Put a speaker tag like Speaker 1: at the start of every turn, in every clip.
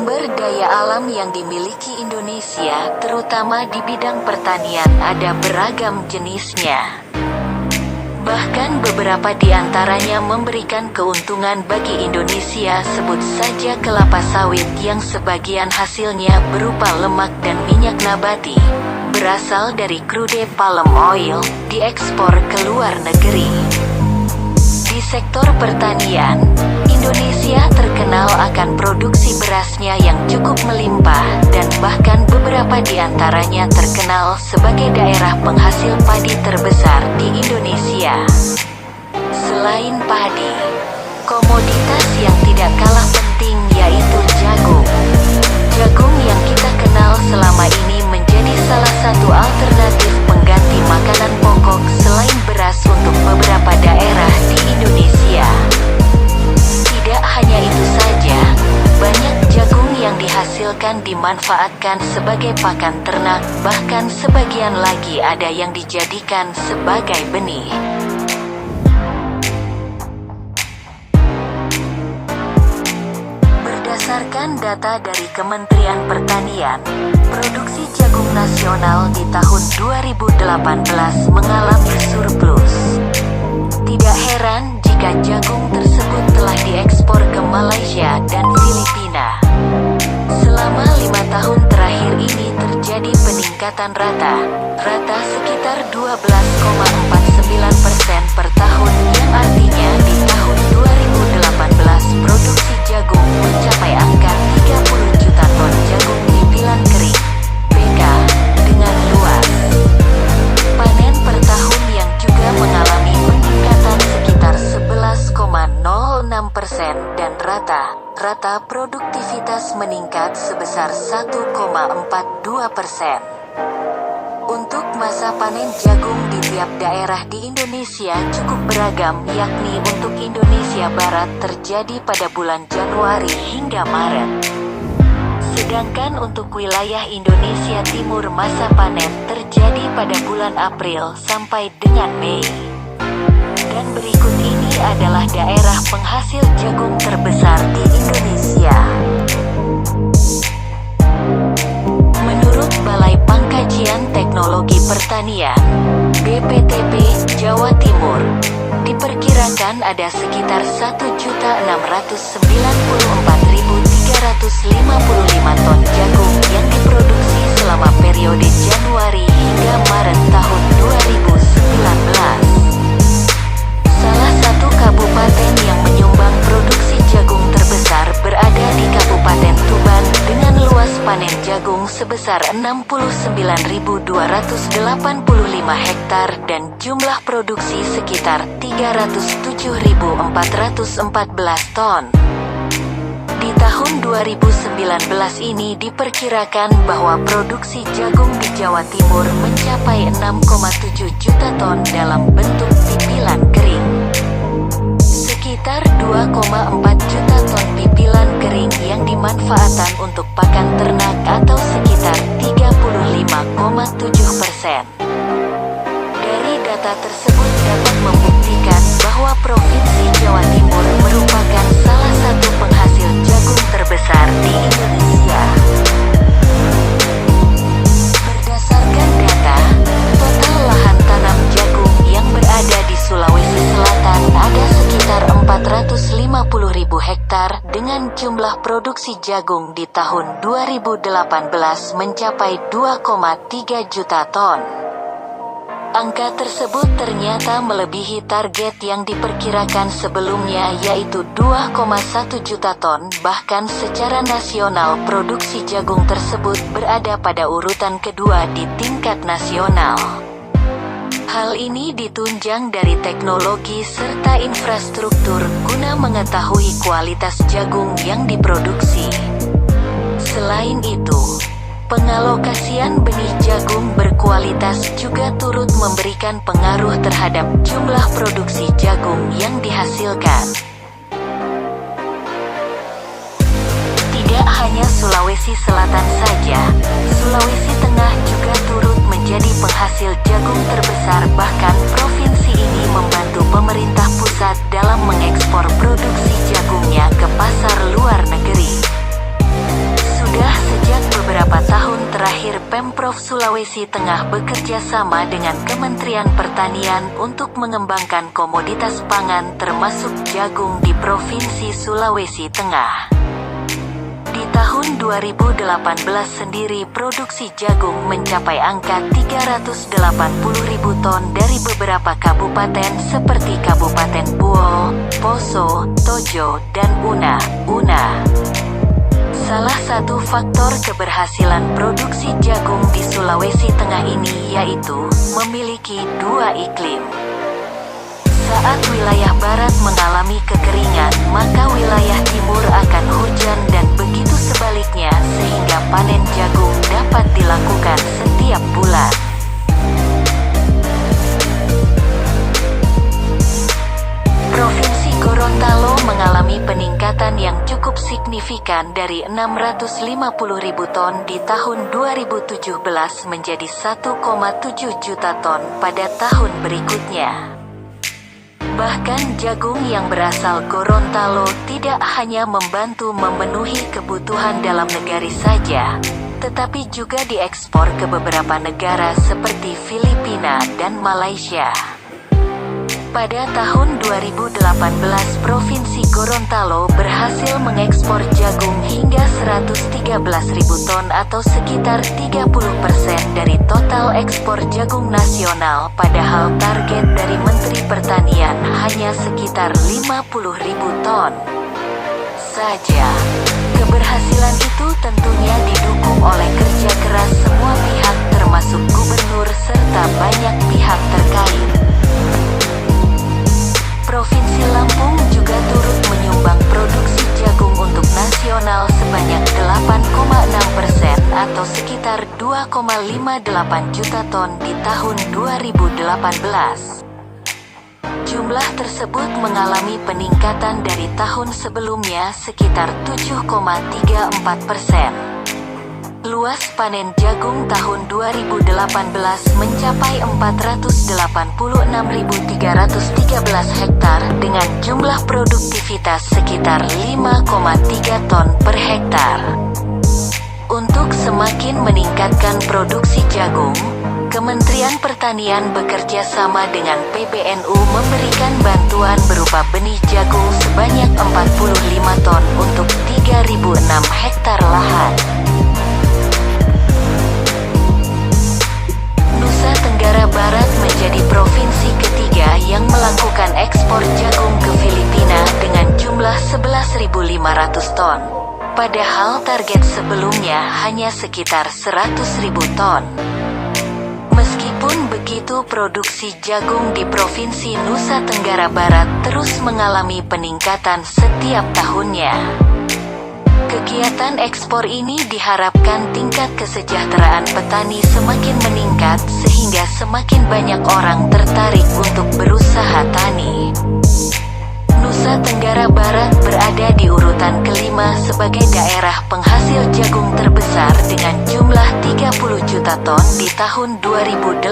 Speaker 1: Sumber daya alam yang dimiliki Indonesia, terutama di bidang pertanian, ada beragam jenisnya. Bahkan beberapa di antaranya memberikan keuntungan bagi Indonesia, sebut saja kelapa sawit yang sebagian hasilnya berupa lemak dan minyak nabati, berasal dari crude palm oil, diekspor ke luar negeri. Di sektor pertanian, Indonesia terkenal akan produksi berasnya yang cukup melimpah, dan bahkan beberapa di antaranya terkenal sebagai daerah penghasil padi terbesar di Indonesia. Selain padi, komoditas yang tidak kalah penting yaitu jagung. Jagung yang kita kenal selama ini menjadi salah satu alternatif pengganti makanan pokok selain beras untuk beberapa daerah di Indonesia. Tidak hanya itu saja, banyak jagung yang dihasilkan dimanfaatkan sebagai pakan ternak, bahkan sebagian lagi ada yang dijadikan sebagai benih. Berdasarkan data dari Kementerian Pertanian, produksi jagung nasional di tahun 2018 mengalami surplus. Tidak heran jika jagung tersebut telah diekspor ke Malaysia dan Filipina. Selama 5 tahun terakhir ini terjadi peningkatan rata sekitar 12,49% per tahun, yang artinya di tahun 2018 produksi jagung mencapai angka 30 juta ton jagung pipilan kering (PK) dengan luas panen per tahun yang juga mengalami peningkatan sekitar 11,06%, dan rata produktivitas meningkat sebesar 1,42%. Untuk masa panen jagung di tiap daerah di Indonesia cukup beragam, yakni untuk Indonesia Barat terjadi pada bulan Januari hingga Maret. Sedangkan untuk wilayah Indonesia Timur masa panen terjadi pada bulan April sampai dengan Mei. Dan berikut ini adalah daerah penghasil jagung terbesar di Indonesia. Menurut Balai Pengkajian Teknologi Pertanian (BPTP) Jawa Timur, diperkirakan ada sekitar 1.694.355 ton jagung yang diproduksi selama periode Januari hingga Maret tahun 2019. Salah satu kabupaten yang menyumbang produksi jagung terbesar berada di Kabupaten Tuban dengan luas panen jagung sebesar 69.285 hektar dan jumlah produksi sekitar 307.414 ton. Di tahun 2019 ini diperkirakan bahwa produksi jagung di Jawa Timur mencapai 6,7 juta ton dalam bentuk pipilan kering. Sekitar 2,4 juta ton pipilan kering yang dimanfaatkan untuk pakan ternak atau sekitar 35,7%. Dari data tersebut dapat membuktikan bahwa Provinsi Jawa Timur merupakan salah satu penghasil jagung terbesar di Indonesia. Berdasarkan data, total lahan tanam jagung yang berada di Sulawesi Selatan ada sekitar 450.000 hektar dengan jumlah produksi jagung di tahun 2018 mencapai 2,3 juta ton. Angka tersebut ternyata melebihi target yang diperkirakan sebelumnya yaitu 2,1 juta ton. Bahkan secara nasional produksi jagung tersebut berada pada urutan kedua di tingkat nasional. Hal ini ditunjang dari teknologi serta infrastruktur guna mengetahui kualitas jagung yang diproduksi. Selain itu, pengalokasian benih jagung berkualitas juga turut memberikan pengaruh terhadap jumlah produksi jagung yang dihasilkan. Tidak hanya Sulawesi Selatan saja, Sulawesi Tengah juga turut menjadi penghasil jagung terbesar. Bahkan provinsi ini membantu pemerintah pusat dalam mengekspor produksi jagungnya ke pasar luar negeri. Sulawesi Tengah bekerja sama dengan Kementerian Pertanian untuk mengembangkan komoditas pangan termasuk jagung di Provinsi Sulawesi Tengah. Di tahun 2018 sendiri produksi jagung mencapai angka 380.000 ton dari beberapa kabupaten seperti Kabupaten Buol, Poso, Tojo, dan Una. Salah satu faktor keberhasilan produksi jagung di Sulawesi Tengah ini yaitu memiliki dua iklim. Saat wilayah barat mengalami kekeringan, maka wilayah timur akan hujan dan begitu sebaliknya sehingga panen jagung dapat dilakukan setiap bulan. Provinsi Gorontalo mengalami peningkatan yang cukup signifikan dari 650.000 ton di tahun 2017 menjadi 1,7 juta ton pada tahun berikutnya. Bahkan jagung yang berasal Gorontalo tidak hanya membantu memenuhi kebutuhan dalam negeri saja, tetapi juga diekspor ke beberapa negara seperti Filipina dan Malaysia. Pada tahun 2018, Provinsi Gorontalo berhasil mengekspor jagung hingga 113.000 ton atau sekitar 30% dari total ekspor jagung nasional, padahal target dari Menteri Pertanian hanya sekitar 50.000 ton saja. Keberhasilan itu tentunya didukung oleh kerja keras semua pihak termasuk gubernur serta banyak pihak terkait. Provinsi Lampung juga turut menyumbang produksi jagung untuk nasional sebanyak 8,6% atau sekitar 2,58 juta ton di tahun 2018. Jumlah tersebut mengalami peningkatan dari tahun sebelumnya sekitar 7,34%. Luas panen jagung tahun 2018 mencapai 486.313 hektar dengan jumlah produktivitas sekitar 5,3 ton per hektar. Untuk semakin meningkatkan produksi jagung, Kementerian Pertanian bekerja sama dengan PBNU memberikan bantuan berupa benih jagung sebanyak 45 ton untuk 3.006 hektar lahan. Nusa Tenggara Barat menjadi provinsi ketiga yang melakukan ekspor jagung ke Filipina dengan jumlah 11.500 ton. Padahal target sebelumnya hanya sekitar 100.000 ton. Meskipun begitu, produksi jagung di Provinsi Nusa Tenggara Barat terus mengalami peningkatan setiap tahunnya. Kegiatan ekspor ini diharapkan tingkat kesejahteraan petani semakin meningkat sehingga semakin banyak orang tertarik untuk berusaha tani. Nusa Tenggara Barat berada di urutan kelima sebagai daerah penghasil jagung terbesar dengan jumlah 30 juta ton di tahun 2018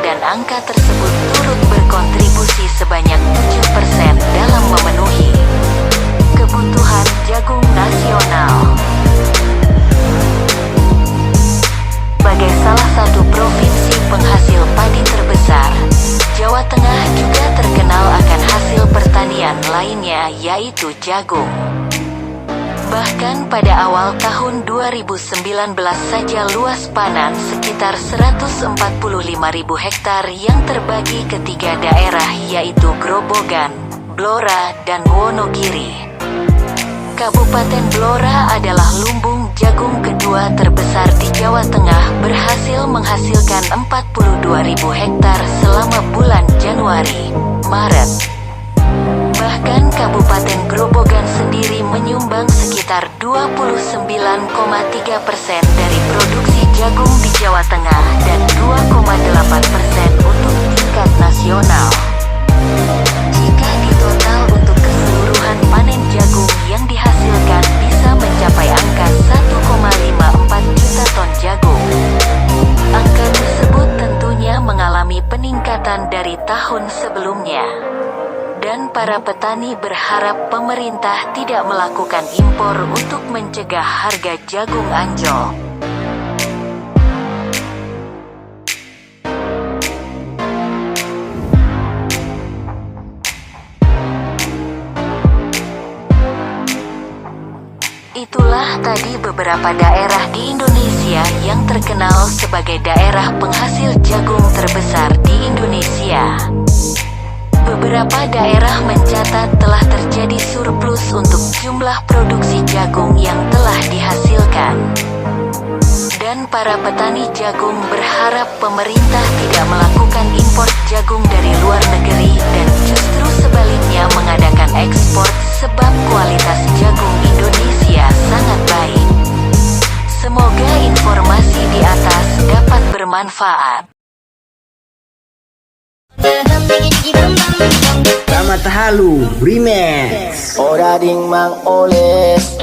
Speaker 1: dan angka tersebut turut berkontribusi sebanyak 7% dalam memenuhi kebutuhan jagung nasional. Sebagai salah satu provinsi penghasil padi terbesar, Jawa Tengah juga terkenal akan hasil pertanian lainnya yaitu jagung. Bahkan pada awal tahun 2019 saja luas panen sekitar 145.000 hektar yang terbagi ke 3 daerah yaitu Grobogan, Blora, dan Wonogiri. Kabupaten Blora adalah lumbung jagung kedua terbesar di Jawa Tengah, berhasil menghasilkan 42.000 hektar selama bulan Januari-Maret. Bahkan Kabupaten Grobogan sendiri menyumbang sekitar 29,3% dari produksi jagung di Jawa Tengah dan 2,8% untuk tingkat nasional. Jika ditotal untuk keseluruhan panen jagung yang dihasilkan bisa mencapai angka 1,54 juta ton jagung. Angka tersebut tentunya mengalami peningkatan dari tahun sebelumnya. Dan para petani berharap pemerintah tidak melakukan impor untuk mencegah harga jagung anjlok. Itulah tadi beberapa daerah di Indonesia yang terkenal sebagai daerah penghasil jagung terbesar di Indonesia. Beberapa daerah mencatat telah terjadi surplus untuk jumlah produksi jagung yang telah dihasilkan. Dan para petani jagung berharap pemerintah tidak melakukan impor jagung dari luar negeri dan justru sebaliknya mengadakan ekspor sebab kualitas jagung Indonesia sangat baik. Semoga informasi di atas dapat bermanfaat.
Speaker 2: Tamat Halu Remix.
Speaker 3: Ora ding mang oles.